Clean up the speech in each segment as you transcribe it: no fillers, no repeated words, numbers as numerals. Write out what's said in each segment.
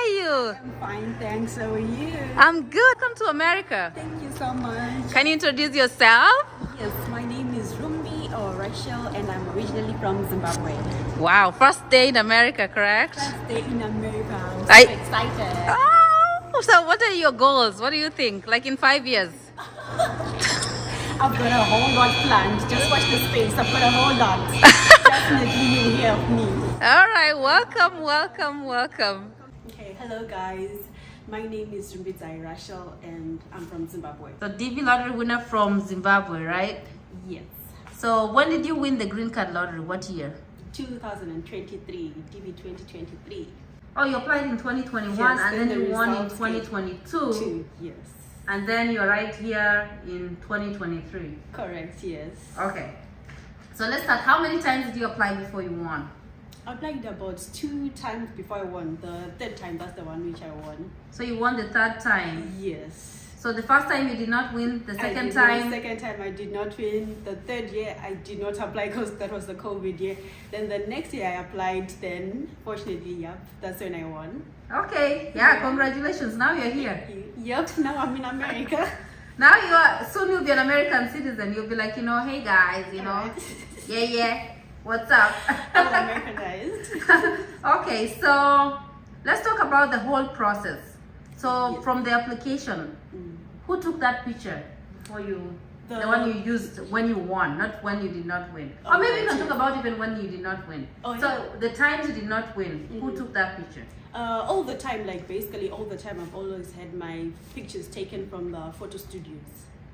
are you? I'm fine, thanks. How are you? I'm good. Welcome to America. Thank you so much. Can you introduce yourself? Yes, my name is Rhumbie or Rachel, and I'm originally from Zimbabwe. Wow, first day in America, correct? First day in America. I'm so excited. Oh, so what are your goals? What do you think? Like in 5 years? I've got a whole lot planned. Just watch the space. I've got a whole lot. Definitely you'll hear of me. All right, welcome, welcome, welcome. Okay, hello guys. My name is Rhumbie Rachel, and I'm from Zimbabwe. So DV lottery winner from Zimbabwe, right? Yes. So when did you win the green card lottery? What year? 2023, DV 2023. Oh, you applied in 2021 Yes, and then you won in 2022. Yes. And then you're right here in 2023. Correct, yes. Okay. So let's start. How many times did you apply before you won? I applied about 2 times before I won. The third time, that's the one which I won. So you won the third time? Yes. So the first time you did not win, the second The time? second time I did not win. The third year I did not apply because that was the COVID year. Then the next year I applied, then fortunately, yep, that's when I won. Okay, yeah, congratulations. Now you're here. Yep, now I'm in America. Now you are, soon you'll be an American citizen. You'll be like, you know, hey guys, you know, yeah, what's up? I'm Americanized. Okay, so let's talk about the whole process. So Yes. from the application, who took that picture for you? The one you used when you won, not when you did not win. Or maybe you can talk about even when you did not win. Oh, so yeah. the times you did not win, who took that picture? All the time, like basically all the time, I've always had my pictures taken from the photo studios.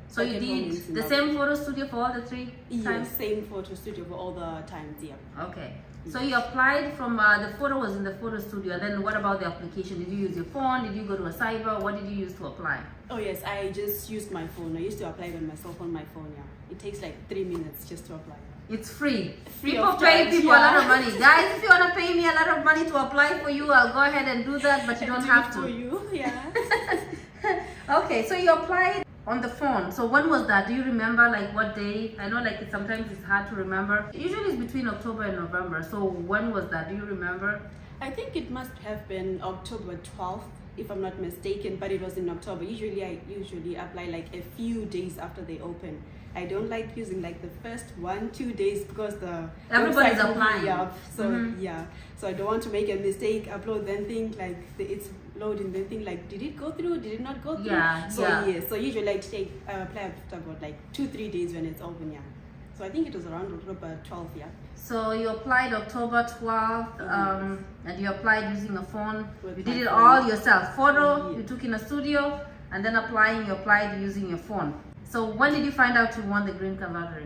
So you did the same photo studio for all the 3 Yes, times? same photo studio for all the times, yeah. Okay. So you applied from, the photo was in the photo studio, and then what about the application? Did you use your phone? Did you go to a cyber? What did you use to apply? Oh yes, I just used my phone. I used to apply by myself on my phone, yeah. It takes like 3 minutes just to apply. It's free. Free People of pay charge, people yeah. a lot of money. Guys, if you want to pay me a lot of money to apply for you, I'll go ahead and do that, but you don't have For to. you, yeah. Okay, so you applied on the phone. So when was that? Do you remember like what day? I know like sometimes it's hard to remember. Usually it's between October and November. So when was that? Do you remember? I think it must have been October 12th, if I'm not mistaken, but it was in October. I usually apply like a few days after they open. I don't like using like the first 1-2 days because Everybody's website will applying. be up. So yeah, so I don't want to make a mistake, upload, then think like it's loading, then think like, did it go through? Did it not go through? Yeah. So yeah, so usually I apply after about like 2-3 days when it's open, yeah. So I think it was around October 12th, yeah. So you applied October 12th, and you applied using a phone. With You my did it phone. all yourself. Photo, Yeah. you took in a studio, and then you applied using your phone. So when did you find out you won the green card lottery?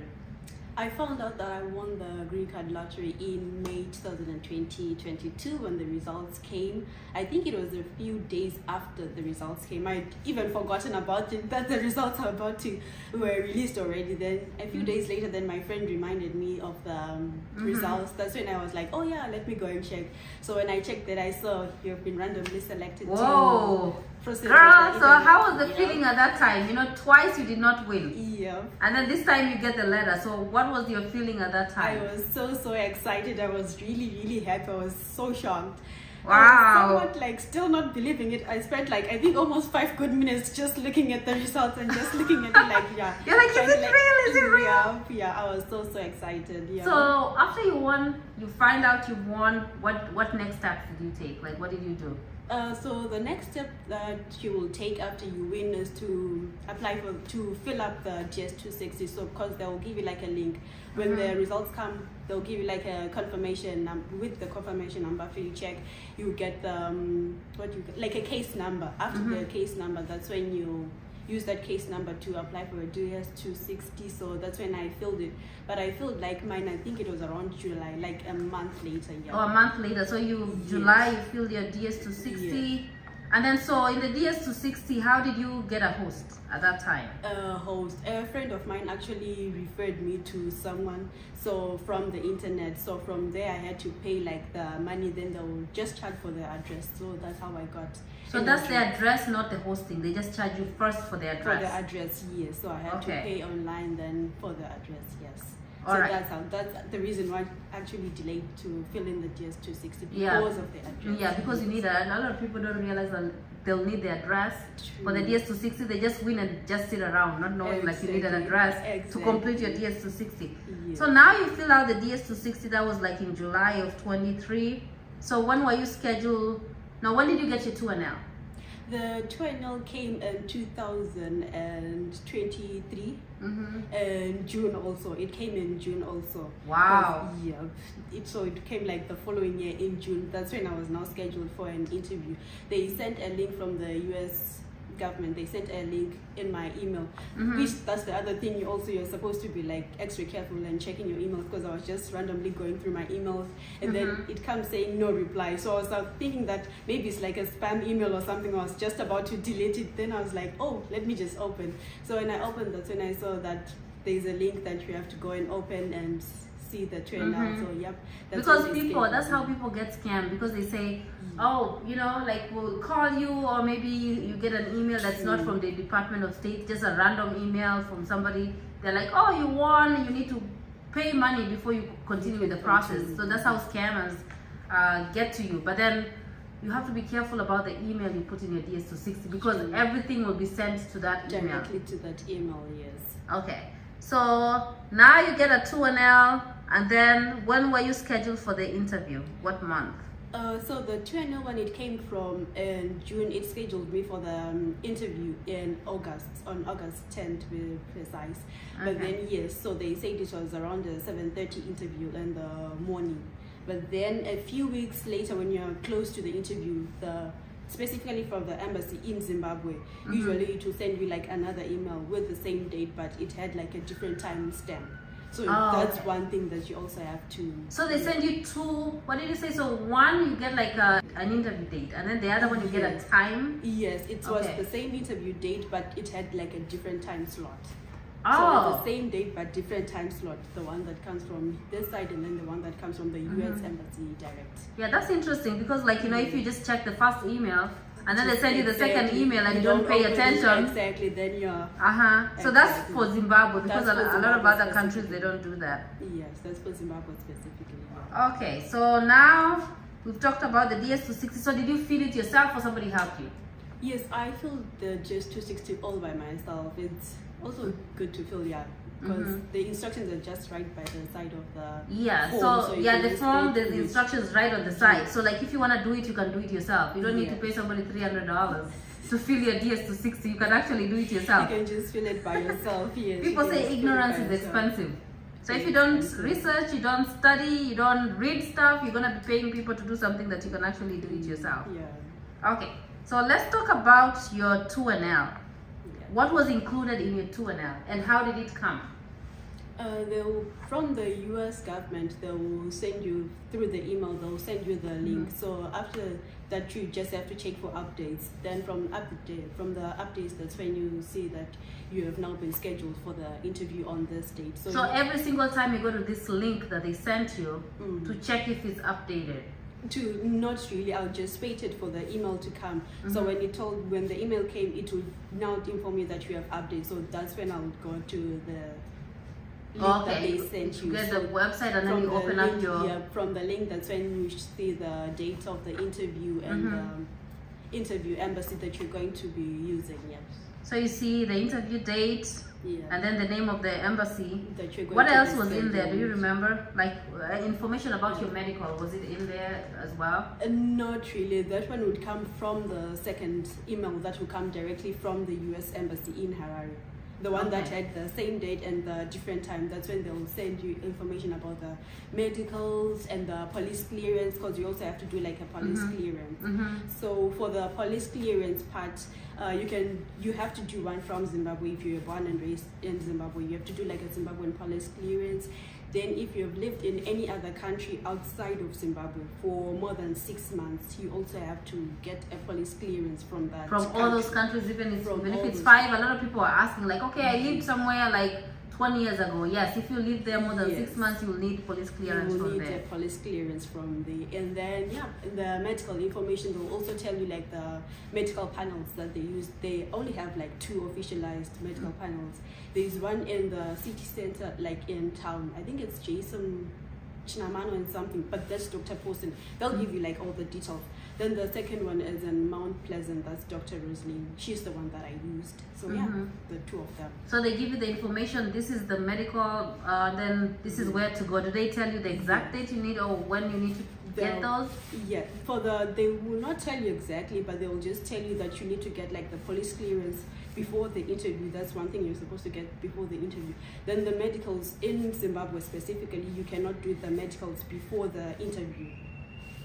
I found out that I won the green card lottery in May 2022 when the results came. I think it was a few days after the results came. I'd even forgotten about it, that the results were released already. Then a few days later, then my friend reminded me of the results. That's when I was like, oh yeah, let me go and check. So when I checked that, I saw you've been randomly selected Whoa. to proceed. Girl, so how was the Yeah. feeling at that time? You know, twice you did not win. Yeah. And then this time you get the letter. So what was your feeling at that I time? was so excited. I was really happy. I was so shocked. Wow. I was somewhat like still not believing it. I spent like I think almost 5 good minutes just looking at the results and just looking at it like yeah. You're like, is it real? Is it real? Yeah, I was so excited. Yeah. So after you won, you find out you won, what next steps did you take? Like what did you do? So the next step that you will take after you win is to to fill up the GS260. So because they will give you like a link when the results come, they'll give you like a confirmation with the confirmation number. After you check, you get the like a case number. After the case number, that's when you use that case number to apply for a GS260. So that's when I filled it. But I filled like mine, I think it was around July, like a month later. Yeah. Oh, a month later. So July, you filled your DS260. Yes. And then so in the DS260, how did you get a host at that time? A friend of mine actually referred me to someone, so from the internet. So from there I had to pay like the money, then they'll just charge for the address. So that's how I got. So that's the address, not the hosting. They just charge you first for the address. For the address, yes. So I had to pay online then for the address, yes. All so right. that's the reason why I actually delayed to fill in the DS260 because Yeah. of the address. Yeah, because you need a lot of people don't realize that they'll need the address True. for the DS260. They just win and just sit around, not knowing like you need an Exactly. address to Exactly. complete your DS260. Yes. So now you fill out the DS260. That was like in July of 23. So when were you scheduled? Now when did you get your 2NL? The 2NL came in 2023 and June also. It came in June also. Wow. Yeah. So it came like the following year in June. That's when I was now scheduled for an interview. They sent a link from the US government. They sent a link in my email, which that's the other thing. You're supposed to be like extra careful and checking your emails, because I was just randomly going through my emails and then it comes saying no reply. So I was thinking that maybe it's like a spam email or something. I was just about to delete it. Then I was like, oh, let me just open. So when I opened, that's when I saw that there's a link that you have to go and open and see the trailer. So yep, Because that's how people get scammed, because they say, oh, you know, like we'll call you, or maybe you get an email that's not from the Department of State, just a random email from somebody. They're like, oh, you won, you need to pay money before you continue with the process. So that's how scammers get to you. But then you have to be careful about the email you put in your DS260, because everything will be sent to that email. Directly to that email, yes. Okay, so now you get a 2NL, and then when were you scheduled for the interview? What month? So the 2NL, when it came from in June, it scheduled me for the interview in August, on August 10th to be precise. But then yes, so they said it was around the 7:30 interview in the morning. But then a few weeks later, when you're close to the interview, specifically from the embassy in Zimbabwe, usually it will send you like another email with the same date, but it had like a different time stamp. So that's one thing that you also have to. So they send you two. What did you say? So one you get like an interview date, and then the other one you get a time. Yes, it was the same interview date, but it had like a different time slot. Oh. So it's the same date but different time slot. The one that comes from this side and then the one that comes from the US embassy direct. Yeah, that's interesting, because like, you know, if you just check the first email and then they send you the second email and you don't pay attention. Exactly, then you're. So that's for Zimbabwe, because a lot of other countries they don't do that. Yes, that's for Zimbabwe specifically. Okay, so now we've talked about the DS260. So did you fill it yourself or somebody helped you? Yes, I filled the DS260 all by myself. It's also good to fill, because the instructions are just right by the side of the form. So the form, the instructions right on the side. So like if you want to do it, you can do it yourself. You don't need to pay somebody $300 to fill your DS260. You can actually do it yourself. You can just fill it by yourself. Yes. People say ignorance is expensive. So if you don't research, you don't study, you don't read stuff, you're going to be paying people to do something that you can actually do it yourself. Yeah. Okay, so let's talk about your 2NL. What was included in your 2NL and how did it come? From the US government, they will send you through the email, they'll send you the link. So after that, you just have to check for updates. Then from the updates, that's when you see that you have now been scheduled for the interview on this date. So every single time you go to this link that they sent you to check if it's updated? Not really. I'll just waited for the email to come. So when the email came, it would now inform me that you have updates. So that's when I would go to the link that they sent you. Get the website and then you open up your. From the link, that's when you see the date of the interview and the interview embassy that you're going to be using. Yes. So you see the interview date. And then the name of the embassy. What else was in there? Do you remember? Like information about your medical, was it in there as well? Not really. That one would come from the second email that will come directly from the US embassy in Harare. The one that had the same date and the different time. That's when they'll send you information about the medicals and the police clearance, because you also have to do like a police clearance. So for the police clearance part, you have to do one from Zimbabwe. If you're born and raised in Zimbabwe, you have to do like a Zimbabwean police clearance. Then if you have lived in any other country outside of Zimbabwe for more than 6 months, you also have to get a police clearance from that all those countries, even if it's 5. A lot of people are asking like, okay, I lived somewhere like 20 years ago, yes. If you live there more than Yes. 6 months, you will need police clearance you will from need there. a police clearance from the, and then in the medical information they'll also tell you like the medical panels that they use. They only have like 2 officialized medical panels. There's one in the city center, like in town. I think it's Jason Chinamano and something, but that's Dr. Posen. They'll give you like all the details. Then the second one is in Mount Pleasant. That's Dr. Rosaline. She's the one that I used. So the 2 of them. So they give you the information. This is the medical. Then this is where to go. Do they tell you the exact date you need or when you need to get those? Yeah, they will not tell you exactly, but they will just tell you that you need to get like the police clearance before the interview. That's one thing you're supposed to get before the interview. Then the medicals in Zimbabwe specifically, you cannot do the medicals before the interview.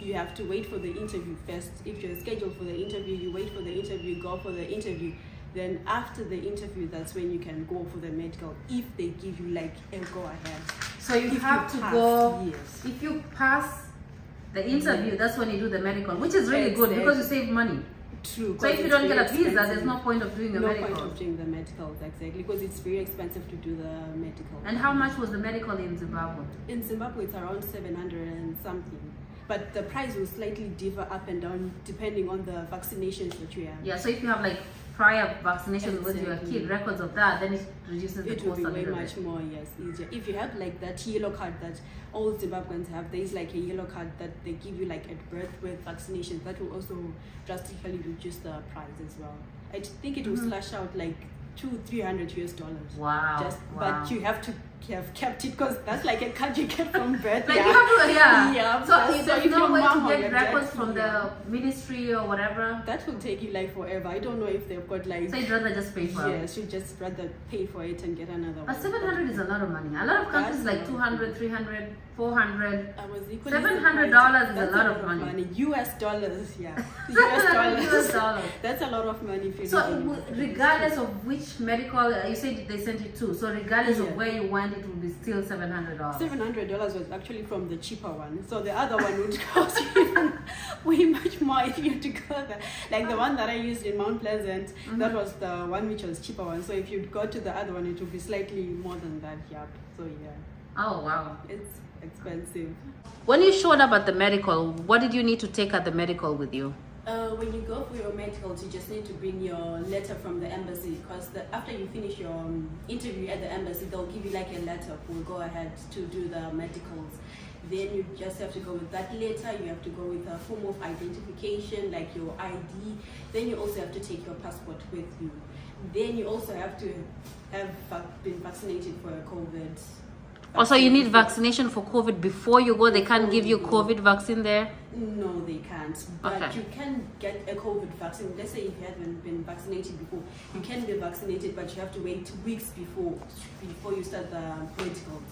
You have to wait for the interview first. If you're scheduled for the interview, you wait for the interview, go for the interview. Then after the interview, that's when you can go for the medical, if they give you like a go ahead. So you have to go. Yes. If you pass the interview, that's when you do the medical, which is really good because you save money. True. So if you don't get a visa, there's no point of doing a medical. No point of doing the medical, exactly, because it's very expensive to do the medical. And how much was the medical in Zimbabwe? In Zimbabwe, it's around 700 and something. But the price will slightly differ up and down depending on the vaccinations that you have. Yeah, so if you have like prior vaccinations with your kid, records of that, then it reduces the cost a little bit. It will be way much more, yes, easier. If you have like that yellow card that all Zimbabweans have, there's like a yellow card that they give you like at birth with vaccinations. That will also drastically reduce the price as well. I think it will slash out like $200-300 US. Wow. But you have to have kept it because that's like a card you get from birth. Like you have to, yeah. So there's no way to get records from the ministry or whatever? That will take you like forever. I don't know if they've got like... So you'd rather just pay for it? Yes, you'd just rather pay for it and get another one. But 700 is a lot of money. A lot of countries like 200, 300, 400. $700 is a lot of money. US dollars, yeah. US dollars. That's a lot of money. So regardless of which medical, you said they sent you 2. So regardless of where you went, it will be still $700. $700 was actually from the cheaper one. So the other one would cost you way much more if you had to go there. Like the one that I used in Mount Pleasant, that was the one which was cheaper one. So if you go to the other one, it would be slightly more than that. Yeah. So yeah. Oh wow. It's expensive. When you showed up at the medical, what did you need to take at the medical with you? When you go for your medicals, you just need to bring your letter from the embassy, because after you finish your interview at the embassy, they'll give you like a letter for go ahead to do the medicals. Then you just have to go with that letter. You have to go with a form of identification like your ID. Then you also have to take your passport with you. Then you also have to have been vaccinated for a COVID. Also, you need vaccination for COVID before you go. They can't give you COVID vaccine there? No, they can't. But you can get a COVID vaccine. Let's say if you haven't been vaccinated before, you can be vaccinated, but you have to wait weeks before you start the medicals.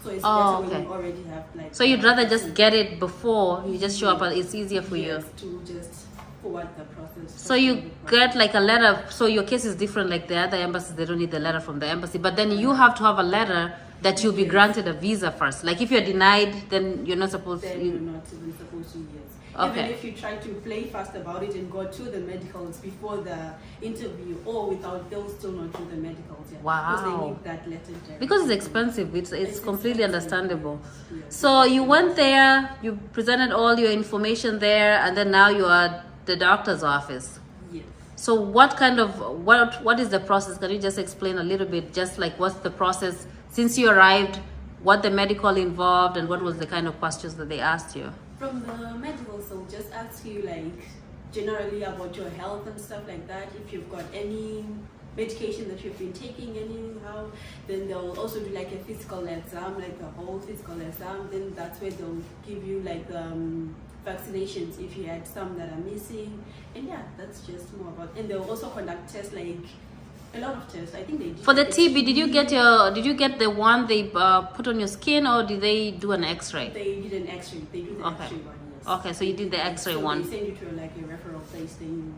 So it's better when you already have like... So you'd rather just get it before you just show up, and it's easier for you? To just forward the process. So you get like a letter. So your case is different, like the other embassies, they don't need the letter from the embassy. But then you have to have a letter that you'll be granted a visa first. Like if you're denied, then you're not supposed to. Then you're not even supposed to, yes. Okay. Even if you try to play fast about it and go to the medicals before the interview or without, they'll still not do the medicals. Yeah. Wow. Because they need that letter there. Because it's expensive. It's completely understandable. Yes. So you went there, you presented all your information there, and then now you are at the doctor's office. Yes. So what is the process? Can you just explain a little bit, just like what's the process since you arrived, what the medical involved, and what was the kind of questions that they asked you? From the medicals, they'll just ask you like generally about your health and stuff like that. If you've got any medication that you've been taking anyhow, then they'll also do like a physical exam, like a whole physical exam. Then that's where they'll give you like vaccinations if you had some that are missing. And yeah, that's just more about. And they'll also conduct tests, like a lot of tests. I think they did. For the TB, did you get the one they put on your skin, or did they do an X-ray? They did an X-ray. They do the X-ray one. Yes. Okay, so you did the X-ray one. They send you to like a referral place. Then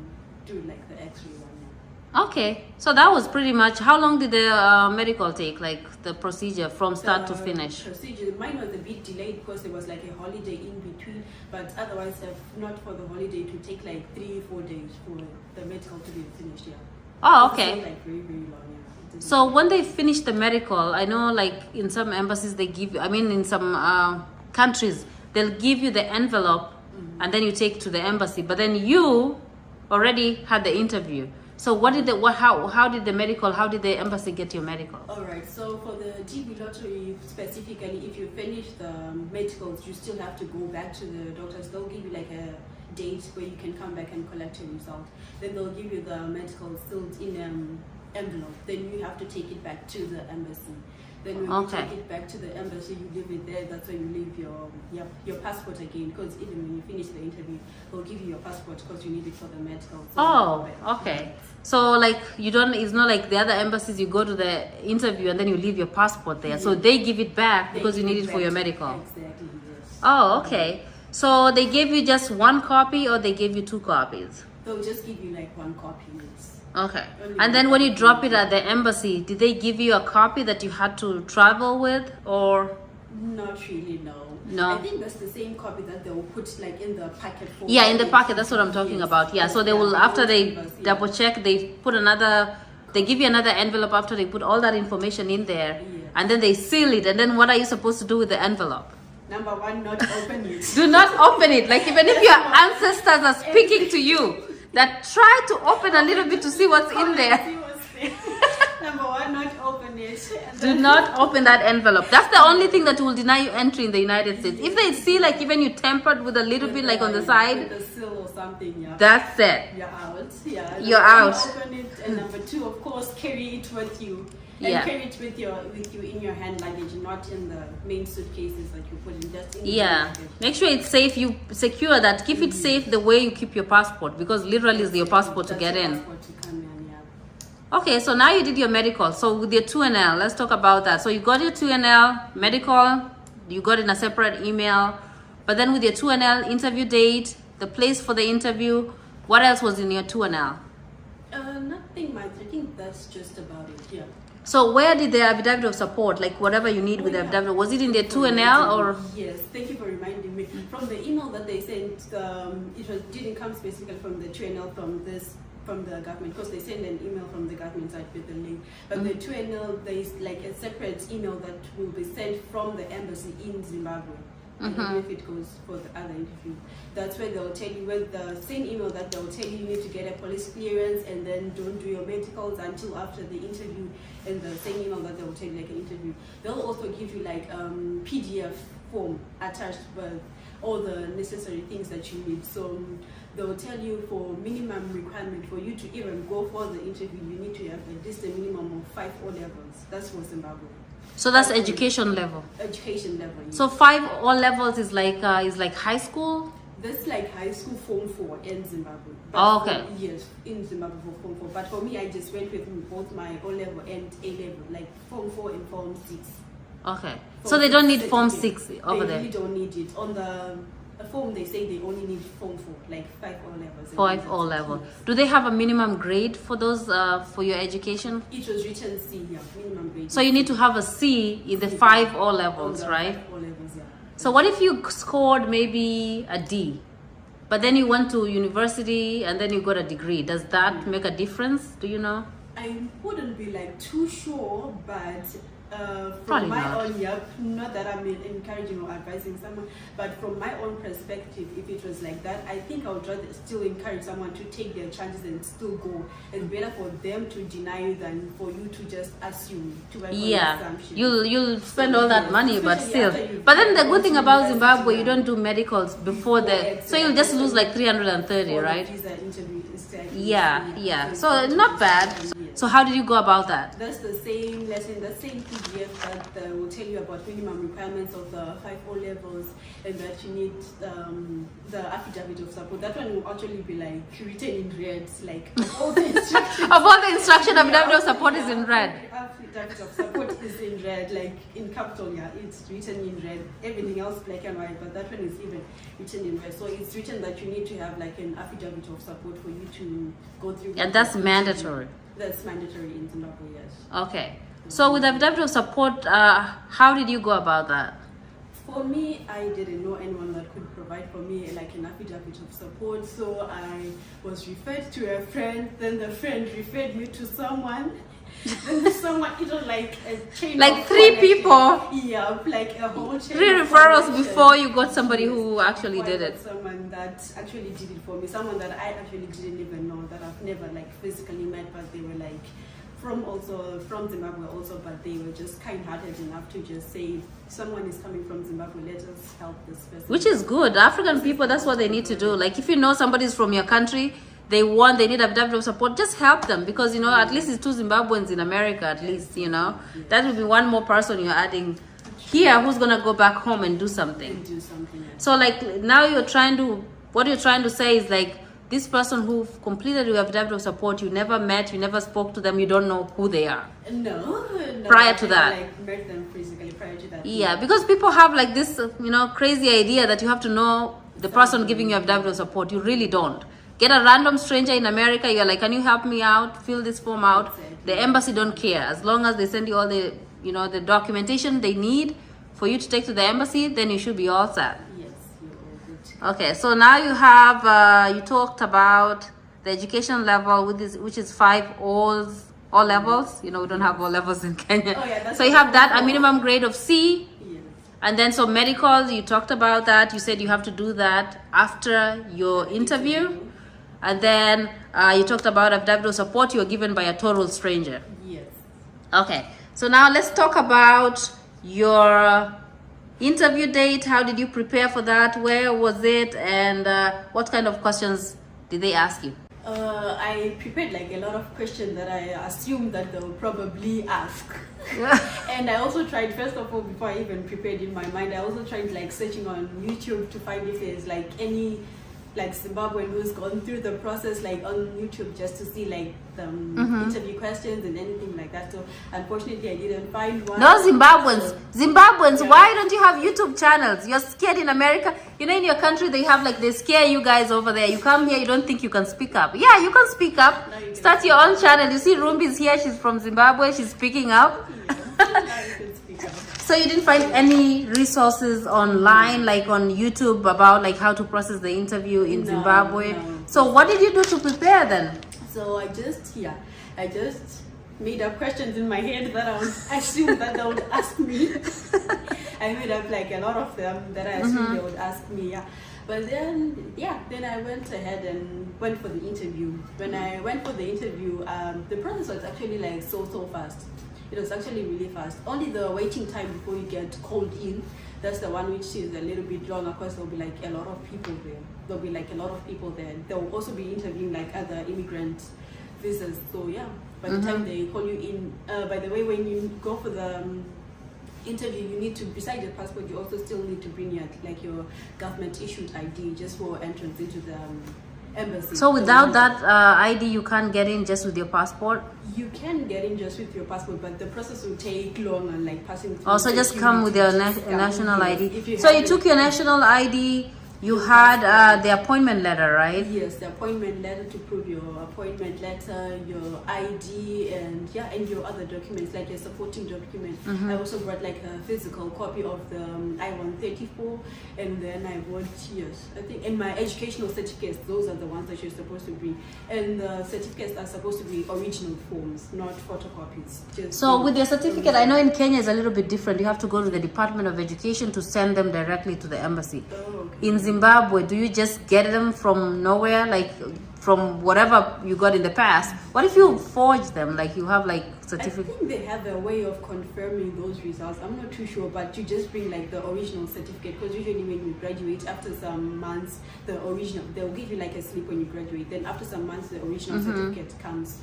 you do like the X-ray one. Okay, so that was pretty much. How long did the medical take, like the procedure from start to finish? Procedure, mine was a bit delayed because there was like a holiday in between, but otherwise, if not for the holiday, it would take like 3-4 days for the medical to be finished. Yeah. Oh, okay. It's not like very, very long. Yeah. So when they finish the medical, I know like in some embassies they give you, I mean in some countries, they'll give you the envelope and then you take it to the embassy. But then you already had the interview. So how did the embassy get your medical? All right, so for the DV lottery specifically, if you finish the medicals, you still have to go back to the doctors. They'll give you like a date where you can come back and collect your result. Then they'll give you the medical sealed in envelope. Then you have to take it back to the embassy. Then when you take it back to the embassy, you leave it there. That's when you leave your passport again. Because even when you finish the interview, they'll give you your passport because you need it for the medical. So okay. So like it's not like the other embassies, you go to the interview and then you leave your passport there. So they give it back because you need it for your medical. Exactly, yes. Oh, okay. So they gave you just one copy or they gave you 2 copies? They'll just give you like 1 copy. Yes. Okay. And then when you drop it at the embassy, did they give you a copy that you had to travel with or? Not really, no. No. I think that's the same copy that they will put like in the packet. Yeah, in the packet. That's what I'm talking about. Yeah. So they will, after they double check, they put they give you another envelope after they put all that information in there, and then they seal it. And then what are you supposed to do with the envelope? Number 1, not open it. Do not open it. Like even if your ancestors are speaking to you, that try to open a little bit to see what's in there. Number 1, not open it. Do not open that envelope. That's the only thing that will deny you entry in the United States. If they see like even you tempered with a little bit like on the side, with a seal or something, that's it. You're out. Yeah. You're out. Open it, and number 2, of course, carry it with you. And carry it with you in your hand luggage, not in the main suitcases that you put in. Just in the make sure it's safe. You secure that. Keep it safe the way you keep your passport, because literally it's your passport to get in. Okay, so now you did your medical. So with your 2NL, let's talk about that. So you got your 2NL medical, you got it in a separate email, but then with your 2NL interview date, the place for the interview, what else was in your 2NL? Nothing much. I think that's just about it. Yeah. So where did the affidavit of support, like whatever you need with the affidavit, was it in the 2NL or? Yes, thank you for reminding me. From the email that they sent, it didn't come specifically from the 2NL from the government, because they send an email from the government side with the link. But the 2NL, there's like a separate email that will be sent from the embassy in Zimbabwe. I don't know if it goes for the other interview. That's where they'll tell you, with the same email that they'll tell you need to get a police clearance and then don't do your medicals until after the interview, and the same email that they'll tell you like an interview. They'll also give you like PDF form attached with all the necessary things that you need. So they'll tell you for minimum requirement for you to even go for the interview, you need to have at least a minimum of 5 O-levels. That's for Zimbabwe. So that's education level. Education level. Yes. So 5 O-levels is like high school. That's like high school Form 4 in Zimbabwe. Oh, okay. Yes, in Zimbabwe for Form 4. But for me, I just went with both my O-level and A-level, like Form 4 and Form 6. Okay. So they don't need Form 6 over there. They really don't need it. On the form, they say they only need Form 4, like 5 O-levels. 5 O-level. Do they have a minimum grade for those, for your education? It was written C, yeah, minimum grade. So you need to have a C in the 5 O-levels, right? 5 O-levels, yeah. So what if you scored maybe a D, but then you went to university and then you got a degree? Does that make a difference? Do you know? I wouldn't be like too sure, but from Probably my not. own, not that I'm encouraging or advising someone, but from my own perspective, if it was like that, I think I would rather still encourage someone to take their chances and still go. It's better for them to deny you than for you to just assume, to have an assumption. You'll spend all that money, but still. But then the good thing about Zimbabwe, you don't do medicals before the, so you'll just lose like 330, right? Visa interview instead. Yeah. So not bad. So how did you go about that? That's the same lesson, the same PDF that will tell you about minimum requirements of the 5 O-levels, and that you need the affidavit of support. That one will actually be like written in red, like all the instructions. About the instruction, affidavit of support is in red. Affidavit of support is in red, like in capital, it's written in red. Everything else black and white, but that one is even written in red. So it's written that you need to have like an affidavit of support for you to go through. And that's mandatory. That's mandatory in Zimbabwe, yes. Okay. So with affidavit of support, how did you go about that? For me, I didn't know anyone that could provide for me like an affidavit of support, so I was referred to a friend. Then the friend referred me to someone, Then someone, it was like a chain. Like of 3 connection. people. Yeah, like a whole chain. 3 of referrals connection. before you got somebody who actually Before I did got it. Someone that actually did it for me. Someone that I actually didn't even know, that I've never like physically met, but they were like from Zimbabwe also, but they were just kind-hearted enough to just say, someone is coming from Zimbabwe, let us help this person. Which is good. African people, that's what they need to do. Like if you know somebody's from your country, they need a bit of support, just help them, because you know at least it's 2 Zimbabweans in America, at least, you know. That will be 1 more person you're adding here who's gonna go back home and do something. So like now what you're trying to say is like, this person who completed your affidavit of support, you never met, you never spoke to them, you don't know who they are. No. Prior to that. Like met them physically prior to that. Yeah, because people have like this, you know, crazy idea that you have to know the person giving you affidavit of support. You really don't. Get a random stranger in America, you're like, can you help me out? Fill this form out. Exactly. The embassy don't care. As long as they send you all the, you know, the documentation they need for you to take to the embassy, then you should be all set. Okay, so now you have, you talked about the education level, which is 5 all levels. You know, we don't have all levels in Kenya. Oh, yeah, so you have that, a minimum grade of C. Yes. And then so medical, you talked about that. You said you have to do that after your interview. And then you talked about affidavit of support you were given by a total stranger. Yes. Okay, so now let's talk about your interview date. How did you prepare for that? Where was it? And what kind of questions did they ask you? I prepared like a lot of questions that I assumed that they'll probably ask. And I also tried, first of all, before I even prepared in my mind, I also tried like searching on YouTube to find if there's like any like Zimbabwean who's gone through the process like on YouTube, just to see like the interview questions and anything like that. So unfortunately I didn't find one. No, Zimbabweans, yeah. Why don't you have YouTube channels? You're scared in America. You know, in your country they have like, they scare you guys over there. You come here, you don't think you can speak up. Yeah, you can speak up. No, start your own channel. You see Rhumbie's here, she's from Zimbabwe, she's speaking up. So you didn't find any resources online, like on YouTube, about like how to process the interview in Zimbabwe? No. So what did you do to prepare then? So I just made up questions in my head that I assumed that they would ask me. I made up like a lot of them that I assumed they would ask me. Yeah. But then, then I went ahead and went for the interview. When I went for the interview, the process was actually like so fast. It was actually really fast. Only the waiting time before you get called in, that's the one which is a little bit long. Of course, there'll be like a lot of people there. They'll also be interviewing like other immigrant visas. So yeah, by the time they call you in, by the way, when you go for the interview, you need to, besides your passport, you also still need to bring your government issued ID just for entrance into the embassy. So without that ID, you can't get in just with your passport? You can get in just with your passport, but the process will take long and like passing through. Also, just come with your national ID. So you took your national ID, you had the appointment letter, right? Yes, the appointment letter to prove your appointment letter, your ID, and your other documents, like your supporting document. I also brought like a physical copy of the I-134, and then I brought, I think, and my educational certificates. Those are the ones that you're supposed to bring, and the certificates are supposed to be original forms, not photocopies. So with your certificate, I know in Kenya it's a little bit different. You have to go to the Department of Education to send them directly to the embassy. Oh, okay. In Zimbabwe, do you just get them from nowhere, like from whatever you got in the past? What if you forge them, like you have like certificate? I think they have a way of confirming those results. I'm not too sure, but you just bring like the original certificate, because usually when you graduate, after some months, they'll give you like a slip when you graduate. Then after some months, the original certificate comes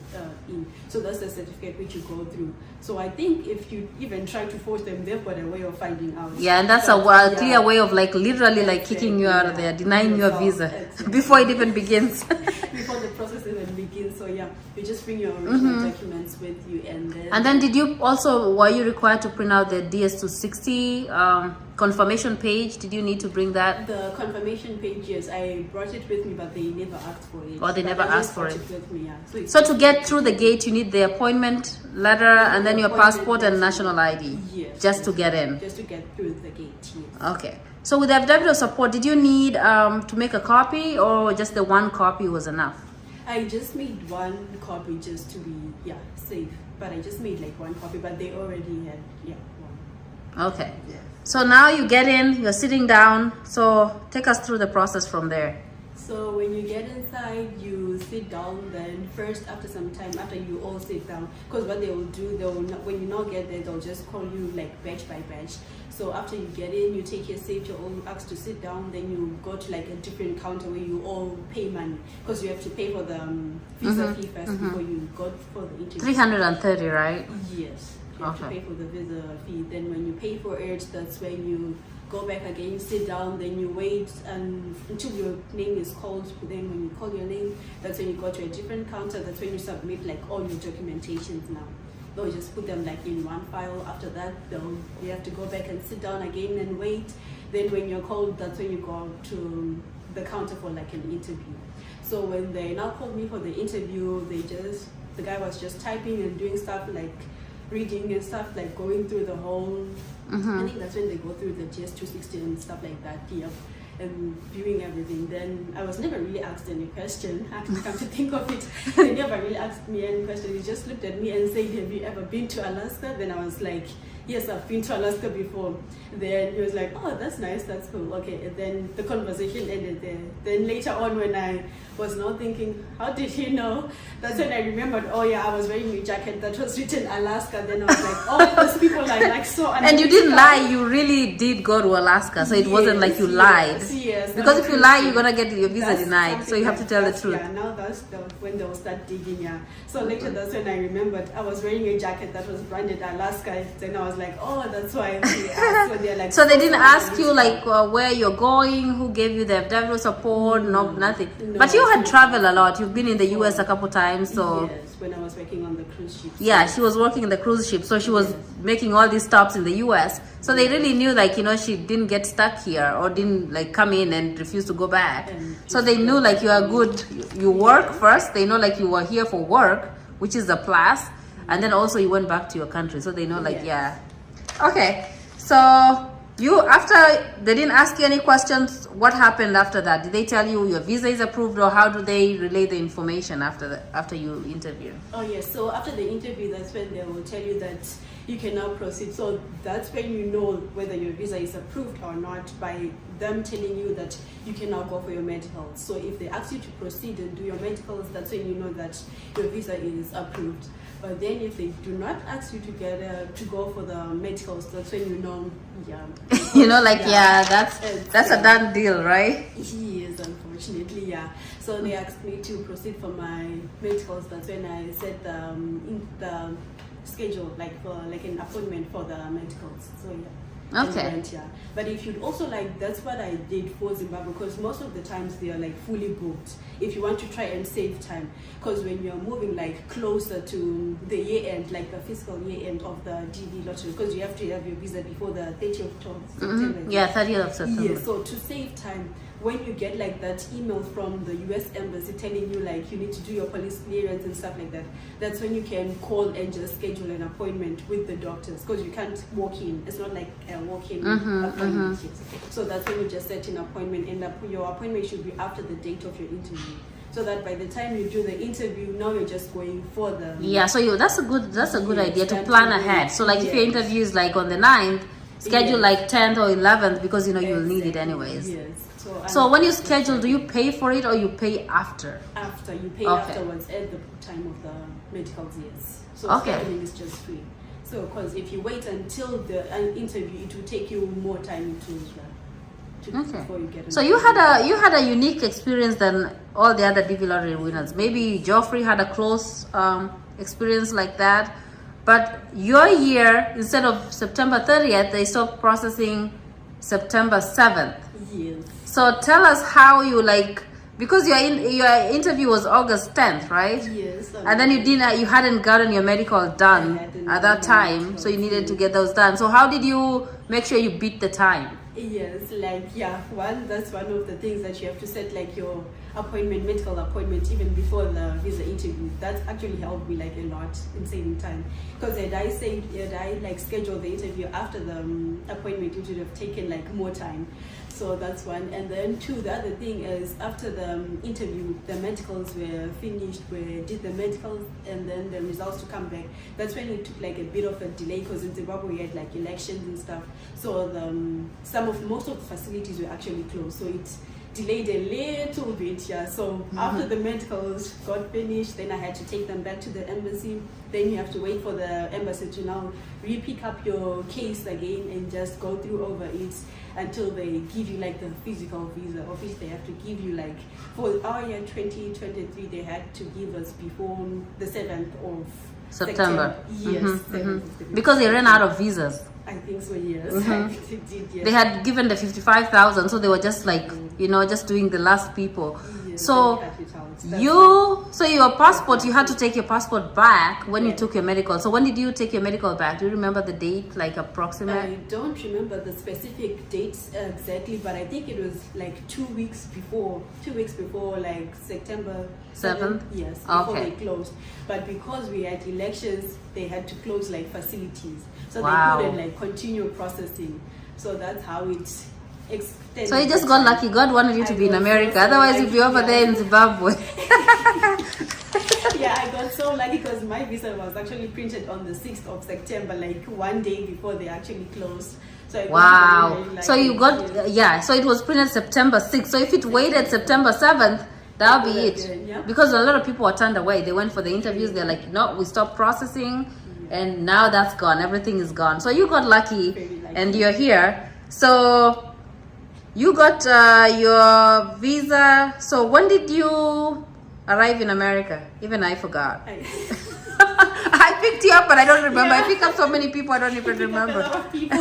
in. So that's the certificate which you go through. So I think if you even try to forge them, they've got a way of finding out. Yeah, and that's a clear way of like literally like kicking you out of there, denying your visa before it even begins. Before the process even begins. So yeah, you just bring your original documents with you, and then did you also, were you required to print out the DS260 confirmation page? Did you need to bring that? The confirmation page, yes, I brought it with me, but they never asked for it. Or they never asked for it. With me, yeah. So to get through the gate, you need the appointment letter and then your passport and national ID. Yes. Just to get in. Just to get through the gate. Yes. Okay. So with the affidavit of support, did you need to make a copy, or just the one copy was enough? I just made one copy just to be safe. but I just made like one copy, but they already had one. Okay. Yeah. So now you get in, you're sitting down. So take us through the process from there. So when you get inside, you sit down. Then first, after some time, after you all sit down, because what they will do, when you not get there, they'll just call you like batch by batch. So after you get in, you take your seat, you're all asked to sit down. Then you go to like a different counter where you all pay money, because you have to pay for the visa fee first before you go for the interview. 330, right? Yes. You have to pay for the visa fee. Then when you pay for it, that's when you go back again, sit down, then you wait until your name is called. Then when you call your name, that's when you go to a different counter. That's when you submit like all your documentations now. They'll just put them like in one file. After that, you have to go back and sit down again and wait. Then when you're called, that's when you go to the counter for like an interview. So when they now called me for the interview, the guy was just typing and doing stuff like reading and stuff, like going through the whole, I think that's when they go through the GS260 and stuff like that, and viewing everything. Then I was never really asked any question. Actually, come to think of it, they never really asked me any question. He just looked at me and said, "Have you ever been to Alaska?" Then I was like, "Yes, I've been to Alaska before." Then he was like, "Oh, that's nice, that's cool, okay." And then the conversation ended there. Then later on, when I was now thinking, how did he know? That's when I remembered, oh yeah, I was wearing a jacket that was written Alaska. Then I was like, oh, those people are like so. And you didn't lie, you really did go to Alaska, so it wasn't like you lied. Yes. Because if you lie, you're gonna get your visa denied, so you have to tell the truth. Yeah, now that's when they'll start digging, yeah. So later, that's when I remembered I was wearing a jacket that was branded Alaska. Then I was like, oh, that's why they asked when they're like. So they didn't ask you like where you're going, who gave you the FW support, no, nothing. No. But you had traveled a lot. You've been in the US a couple times, so. Yes, when I was working on the cruise ship. Yeah, she was working in the cruise ship, so she was making all these stops in the US. So they really knew, like, you know, she didn't get stuck here or didn't like come in and refuse to go back. So they knew like you are good. You work first. They know like you were here for work, which is a plus, and then also you went back to your country. So they know like yeah. Okay, so you after they didn't ask you any questions. What happened after that? Did they tell you your visa is approved, or how do they relay the information after you interview? Oh yes, so after the interview, that's when they will tell you that you can now proceed. So that's when you know whether your visa is approved or not, by them telling you that you can now go for your medicals. So if they ask you to proceed and do your medicals, that's when you know that your visa is approved. But then if they do not ask you to go for the medicals, that's when you know, you know, like that's a done deal, right? Yes, unfortunately, yeah. So they asked me to proceed for my medicals. That's when I set the schedule, like for like an appointment for the medicals. So yeah. Okay. But if you'd also like, that's what I did for Zimbabwe, because most of the times they are like fully booked. If you want to try and save time, because when you're moving like closer to the year end, like the fiscal year end of the DVLottery, because you have to have your visa before the 30th of September. Yeah, 30th of September. Yeah, so to save time, when you get like that email from the US embassy telling you like you need to do your police clearance and stuff like that, that's when you can call and just schedule an appointment with the doctors, because you can't walk in. It's not like a walk-in appointment. So that's when you just set an appointment, and your appointment should be after the date of your interview, so that by the time you do the interview, now you're just going for the so that's a good idea to plan ahead. So like if your interview is like on the 9th, schedule like 10th or 11th, because you know you'll need it anyways. Yes. So when you schedule, do you pay for it or you pay after? After, you pay afterwards at the time of the medicals, yes. So scheduling is just free. So because if you wait until the interview, it will take you more time before you get. So you had a unique experience than all the other DVLottery winners. Maybe Geoffrey had a close experience like that, but your year, instead of September 30th, they stopped processing September 7th. Yes. So tell us how you because your interview was August 10th, right? Yes. And then you hadn't gotten your medical done at that time, so you needed to get those done. So how did you make sure you beat the time? Yes, that's one of the things that you have to set, like your medical appointment, even before the visa interview. That actually helped me like a lot in saving time, because had I scheduled the interview after the appointment, it would have taken like more time. So that's one. And then two, the other thing is after the interview, the medicals were finished, we did the medicals, and then the results to come back. That's when it took like a bit of a delay, because in Zimbabwe we had like elections and stuff. So most of the facilities were actually closed. So it delayed a little bit, yeah. So after the medicals got finished, then I had to take them back to the embassy. Then you have to wait for the embassy to now re-pick up your case again and just go through over it until they give you like the physical visa, of which they have to give you like, for our year 2023, they had to give us before the 7th of September. Yes, 7th of September. Because they ran out of visas. I think so, yes. They did, yes. They had given the 55,000, so they were just like, just doing the last people. Yes, So your passport, you had to take your passport back when you took your medical. So when did you take your medical back? Do you remember the date, like approximate? I don't remember the specific dates exactly, but I think it was like 2 weeks before like September 7th. Yes, before they closed. But because we had elections, they had to close like facilities. So they couldn't like continue processing. So that's how it extended. So you just got lucky. God wanted you to be in America. Otherwise, you'd be over there in Zimbabwe. Yeah, I got so lucky because my visa was actually printed on the 6th of September, like one day before they actually closed. So I got really lucky. So you got, so it was printed September 6th. So if it waited September 7th, that'll be it. Yeah. Because a lot of people were turned away. They went for the interviews. They're like, no, we stopped processing. And now that's gone. Everything is gone. So you got lucky and you're here. So you got your visa. So when did you arrive in America? Even I forgot. I picked you up, but I don't remember. I picked up so many people, I don't even remember. A lot of people.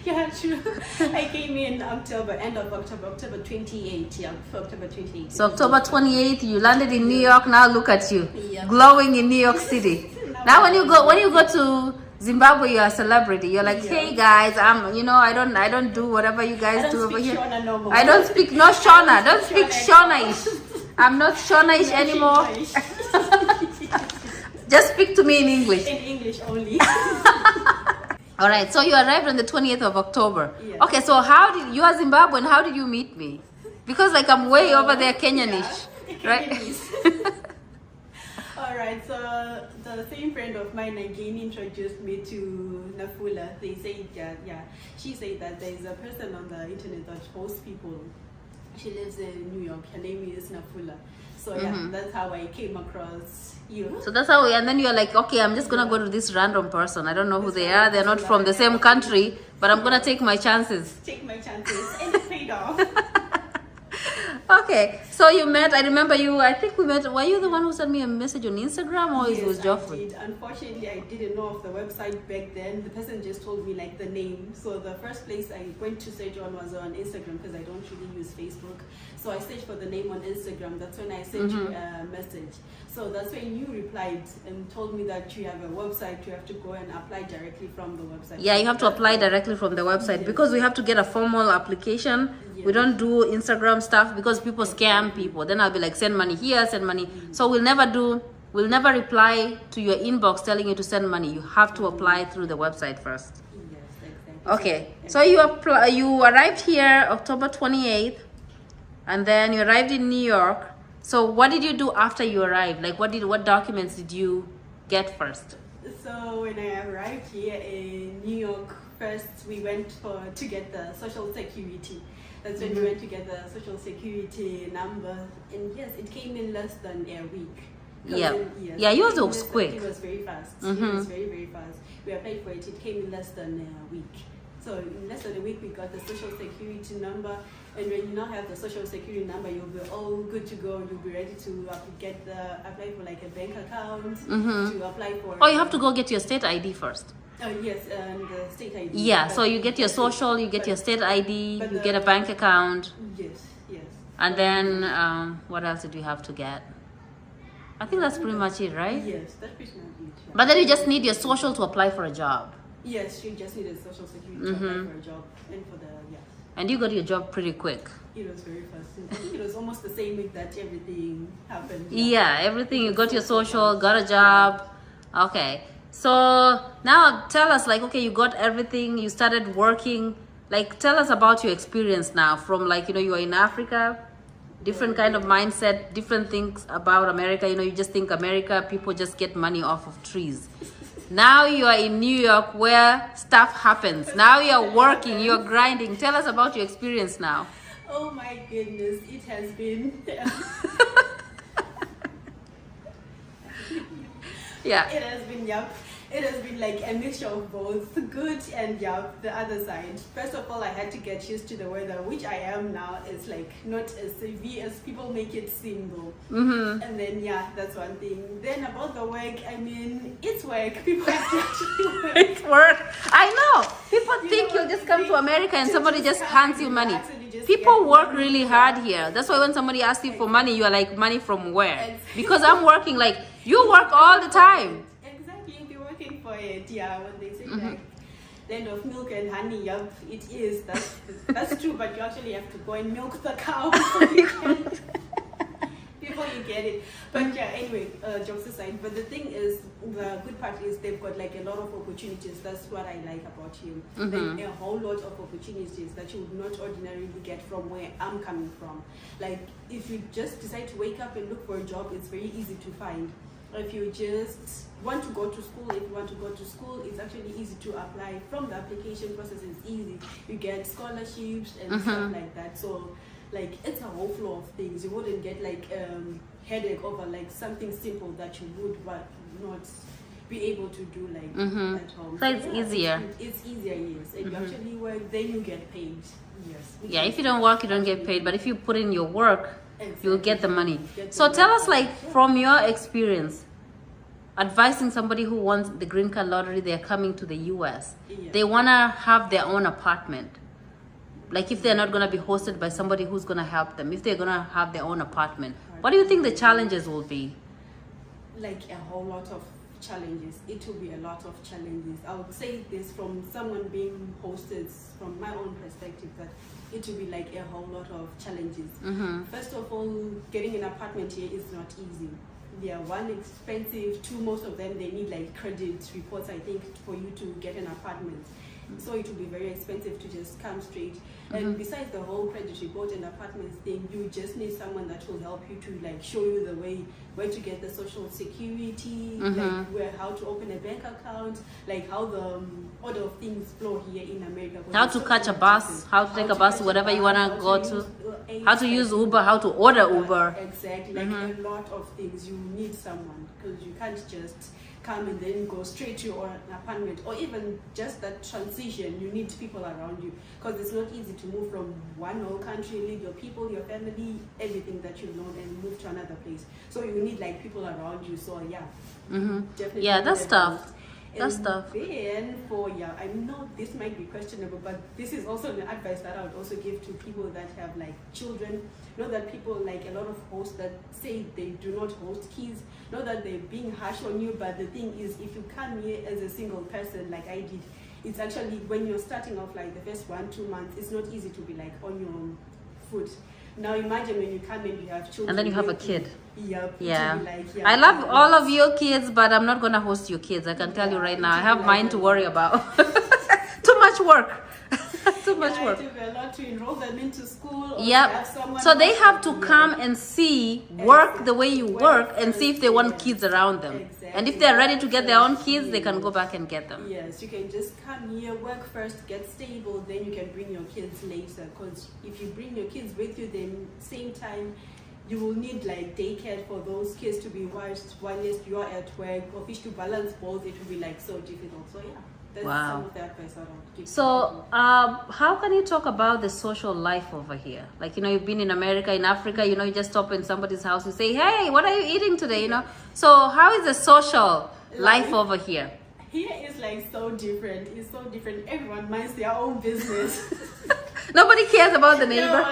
Yeah, true. I came in end of October 28th. Yeah, October 28th. So October 28th, you landed in New York. Now look at you, glowing in New York City. Now when you go to Zimbabwe, you're a celebrity. You're like, hey guys, I don't do whatever you guys do over here. I don't speak Shona. Don't speak Shona-ish. I'm not Shona-ish anymore. Just speak to me in English. In English only. All right. So you arrived on the 20th of October. Yeah. Okay. So you are Zimbabwean. How did you meet me? Because like I'm way over there, Kenyanish, right? All right, so the same friend of mine again introduced me to NAFULA. They said, she said that there is a person on the internet that hosts people. She lives in New York. Her name is NAFULA. So that's how I came across you. So that's how and then you're like, okay, I'm just gonna go to this random person. I don't know who they are. They're not from the same country, but I'm gonna take my chances. And it paid off. Okay, so you met, I remember I think we met, were you the one who sent me a message on Instagram, or it was Geoffrey? I did. Unfortunately, I didn't know of the website back then. The person just told me like the name. So the first place I went to search on was on Instagram, because I don't really use Facebook. So I searched for the name on Instagram. That's when I sent you a message. So that's when you replied and told me that you have a website. You have to go and apply directly from the website. Yeah, you have to apply directly from the website, because we have to get a formal application. We don't do Instagram stuff because people scam people. Then I'll be like, send money here, send money. So we'll never reply to your inbox telling you to send money. You have to apply through the website first. Yes, exactly. Okay, so you arrived here October 28th, and then you arrived in New York. So what did you do after you arrived? Like what documents did you get first? So when I arrived here in New York, first we went to get the social security. That's when we went to get the social security number, and yes, it came in less than a week. Yours was quick. It was very fast. It was very, very fast. We applied for it. It came in less than a week. So in less than a week, we got the social security number, and when you now have the social security number, you'll be all good to go. You'll be ready to apply for like a bank account, to apply for. Oh, you have to go get your state ID first. Oh yes, and the state ID. Yeah, so you get your social, you get your state ID, you get a bank account. Yes. And then what else did you have to get? I think that's pretty much it, right? Yes, that's pretty much it. Yeah. But then you just need your social to apply for a job. Yes, you just need a social security to apply for a job and for the And you got your job pretty quick. It was very fast. I think it was almost the same week that everything happened. Yeah, everything. You got your social, got a job. Okay. So now tell us, like, okay, you got everything, you started working. Like, tell us about your experience now from, like, you know, you are in Africa, different kind of mindset, different things about America. You know, you just think America, people just get money off of trees. Now you are in New York where stuff happens. Now you're working, you're grinding. Tell us about your experience now. Oh my goodness, it has been... Yeah. It has been, it has been like a mixture of both good and the other side. First of all, I had to get used to the weather, which I am now. It's like not as severe as people make it seem though. And then that's one thing. Then about the work, I mean, it's work. People have to actually work. It's work. I know. People think you'll just come to America and somebody just hands you money. People work really hard here. That's why when somebody asks you for money, you are like, money from where? Because I'm working, like, you work all the time. Exactly, you'll be working for it. Yeah, when they say like land of milk and honey, it is. That's true, but you actually have to go and milk the cow before you get it. But yeah, anyway, jokes aside. But the thing is, the good part is they've got like a lot of opportunities. That's what I like about you. Like a whole lot of opportunities that you would not ordinarily get from where I'm coming from. Like if you just decide to wake up and look for a job, it's very easy to find. If you just want to go to school, it's actually easy to apply. From the application process, it's easy. You get scholarships and stuff like that. So, like, it's a whole flow of things. You wouldn't get like headache over like something simple that you would not be able to do like at home. So it's easier. It's easier, yes. And you actually work, then you get paid. Yes. Yeah, if you don't work, you don't get paid. But if you put in your work, you'll get the money. So tell us, like, from your experience, advising somebody who wants the green card lottery, they're coming to the US. They want to have their own apartment. Like if they're not going to be hosted by somebody who's going to help them, if they're going to have their own apartment, what do you think the challenges will be? Like a whole lot of challenges. It will be a lot of challenges. I would say this from someone being hosted, from my own perspective, that it will be like a whole lot of challenges. First of all, getting an apartment here is not easy. They are one, expensive, two, most of them they need like credit reports, I think, for you to get an apartment. So it will be very expensive to just come straight. And besides the whole credit report and apartments thing, you just need someone that will help you to like show you the way where to get the social security, like how to open a bank account, like how the order of things flow here in America. How to catch a bus, how to take a bus, whatever you want to go to, how to use Uber, how to order Uber. Exactly, like a lot of things. You need someone because you can't just come and then go straight to an apartment, or even just that transition. You need people around you because it's not easy to move from one whole country, leave your people, your family, everything that you've known, and move to another place. So you need like people around you. So definitely. Yeah, that's tough. That's tough. Then I know this might be questionable, but this is also an advice that I would also give to people that have like children. Know that people, like a lot of hosts that say they do not host kids, know that they're being harsh on you, but the thing is, if you come here as a single person like I did, it's actually, when you're starting off like the first 1-2 months, it's not easy to be like on your foot. Now imagine when you come and you have children. And then you have a kid. Yeah. I love all of your kids, but I'm not going to host your kids. I can tell you right now. I have mine to worry about. Too much work. Too much work. It took a lot to enroll them into school. So they have to come and see, work the way you work, and see if they want kids around them. Exactly. And if they're ready to get their own kids, they can go back and get them. Yes, you can just come here, work first, get stable, then you can bring your kids later. Because if you bring your kids with you, then same time, you will need like daycare for those kids to be watched while you are at work. Or fish to balance both, it will be like so difficult. So that's some of the advice I would give. So how can you talk about the social life over here? Like, you've been in America, in Africa, you just stop in somebody's house and say, hey, what are you eating today? So how is the social life over here? Here is like so different. It's so different. Everyone minds their own business. Nobody cares about the neighbor.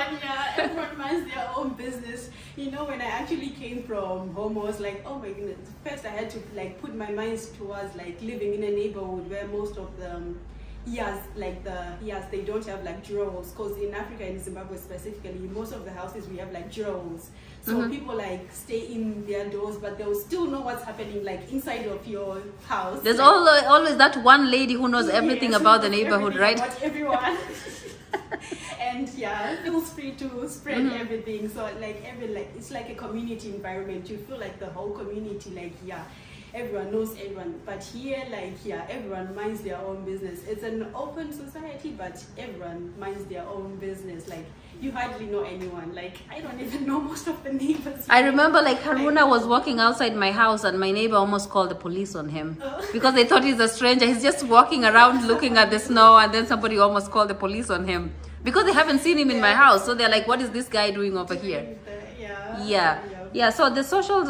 Everyone minds their own business. When I actually came from home, I was like, oh my goodness. First, I had to like put my mind towards like living in a neighborhood where most of the Yes, they don't have like drawers, because in Africa, in Zimbabwe specifically, most of the houses we have like drawers. So people like stay in their doors, but they'll still know what's happening like inside of your house. There's like, always that one lady who knows everything about the neighborhood, right? About everyone. And feel free to spread everything. So it's like a community environment. You feel like the whole community, everyone knows everyone. But here, everyone minds their own business. It's an open society, but everyone minds their own business. Like, you hardly know anyone. Like, I don't even know most of the neighbors. I remember Haruna was walking outside my house and my neighbor almost called the police on him because they thought he's a stranger. He's just walking around looking at the snow, and then somebody almost called the police on him because they haven't seen him in my house. So they're like, what is this guy doing over here? Yeah. So the socials,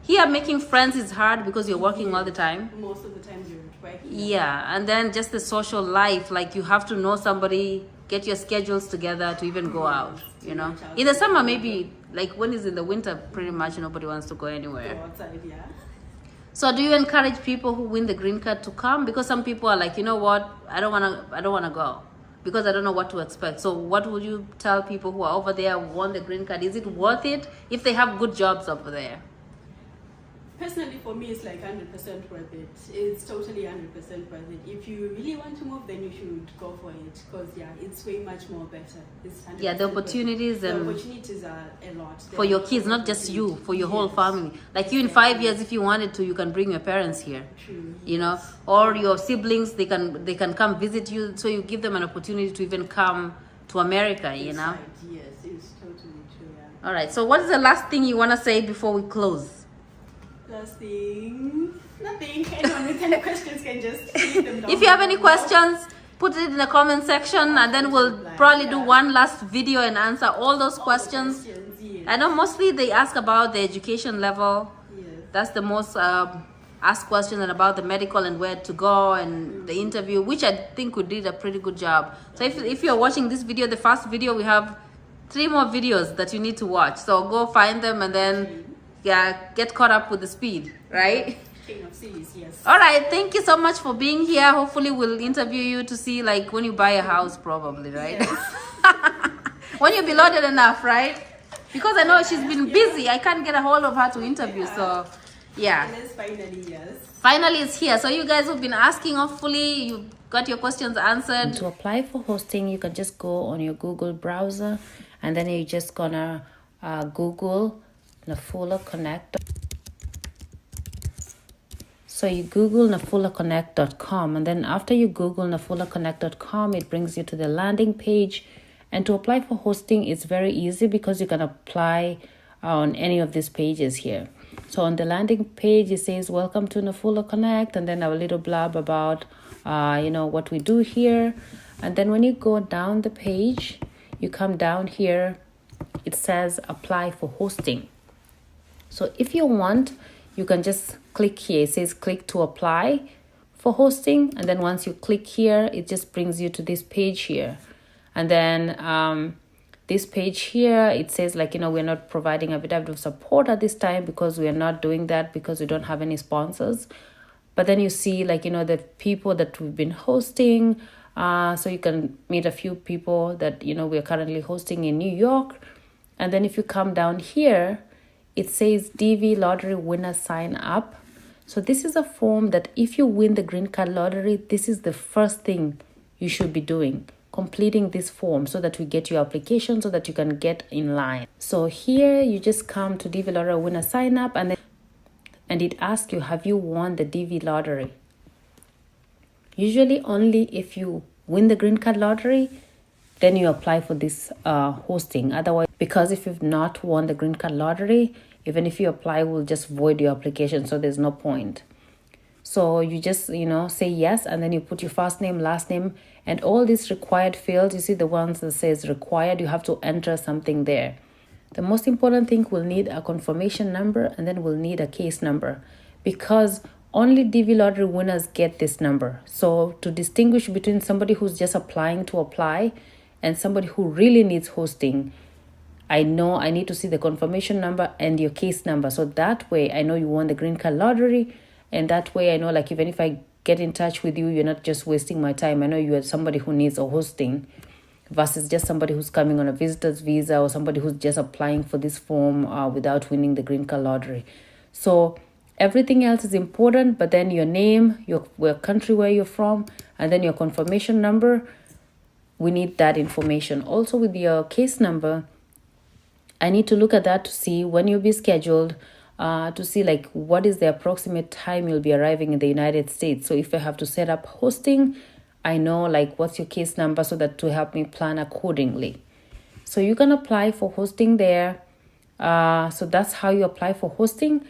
here making friends is hard because you're working all the time. Most of the time you're working. Yeah, and then just the social life, like you have to know somebody, get your schedules together to even go out, In the summer, maybe, like when it's in the winter, pretty much nobody wants to go anywhere. Go outside, So do you encourage people who win the green card to come? Because some people are like, you know what, I don't wanna go because I don't know what to expect. So what would you tell people who are over there who won the green card? Is it worth it if they have good jobs over there? Personally, for me, it's like 100% worth it. It's totally 100% worth it. If you really want to move, then you should go for it, because it's way much more better. It's 100% the opportunities the opportunities are a lot. For your kids, not just you, for your whole family. Like you in 5 years, if you wanted to, you can bring your parents here. True. Or your siblings, they can come visit you. So you give them an opportunity to even come to America. Yes, it's totally true. All right. So what is the last thing you want to say before we close? Last thing, nothing. Anyone with any questions can just leave them down. If you have any questions, put it in the comment section, and then we'll probably do one last video and answer all those questions. I know mostly they ask about the education level. That's the most asked question, and about the medical and where to go and the interview, which I think we did a pretty good job. So if you're watching this video, the first video, we have 3 more videos that you need to watch. So go find them and then get caught up with the speed, right? King of cities, yes. All right, thank you so much for being here. Hopefully we'll interview you to see like when you buy a house, probably, right? Yes. When you be loaded enough, right? Because I know she's been busy. I can't get a hold of her to interview. So finally it's here. So you guys have been asking, hopefully you got your questions answered. To apply for hosting, you can just go on your Google browser, and then you're just gonna Google NAFULA Connect. So you Google nafulaconnect.com, and then after you Google nafulaconnect.com, it brings you to the landing page. And to apply for hosting, it's very easy because you can apply on any of these pages here. So on the landing page, it says welcome to NAFULA Connect, and then a little blurb about what we do here. And then when you go down the page, you come down here, it says apply for hosting. So if you want, you can just click here. It says click to apply for hosting. And then once you click here, it just brings you to this page here. And then this page here, it says we're not providing a bit of support at this time because we are not doing that because we don't have any sponsors. But then you see the people that we've been hosting. So you can meet a few people that, we're currently hosting in New York. And then if you come down here, it says DV Lottery winner sign up. So this is a form that if you win the green card lottery, this is the first thing you should be doing, completing this form so that we get your application so that you can get in line. So here you just come to DV Lottery winner sign up, and it asks you, have you won the DV lottery? Usually only if you win the green card lottery, then you apply for this hosting. Otherwise, because if you've not won the green card lottery, even if you apply, we'll just void your application. So there's no point. So you just, say yes, and then you put your first name, last name, and all these required fields. You see the ones that says required, you have to enter something there. The most important thing, we'll need a confirmation number, and then we'll need a case number, because only DV lottery winners get this number. So to distinguish between somebody who's just applying to apply and somebody who really needs hosting, I know I need to see the confirmation number and your case number. So that way I know you won the green card lottery, and that way I know even if I get in touch with you. You're not just wasting my time. I know you are somebody who needs a hosting versus just somebody who's coming on a visitor's visa or somebody who's just applying for this form without winning the green card lottery. So everything else is important, but then your name, your country where you're from, and then your confirmation number, we need that information. Also with your case number, I need to look at that to see when you'll be scheduled, to see like what is the approximate time you'll be arriving in the United States. So if I have to set up hosting, I know like what's your case number so that to help me plan accordingly. So you can apply for hosting there. So that's how you apply for hosting.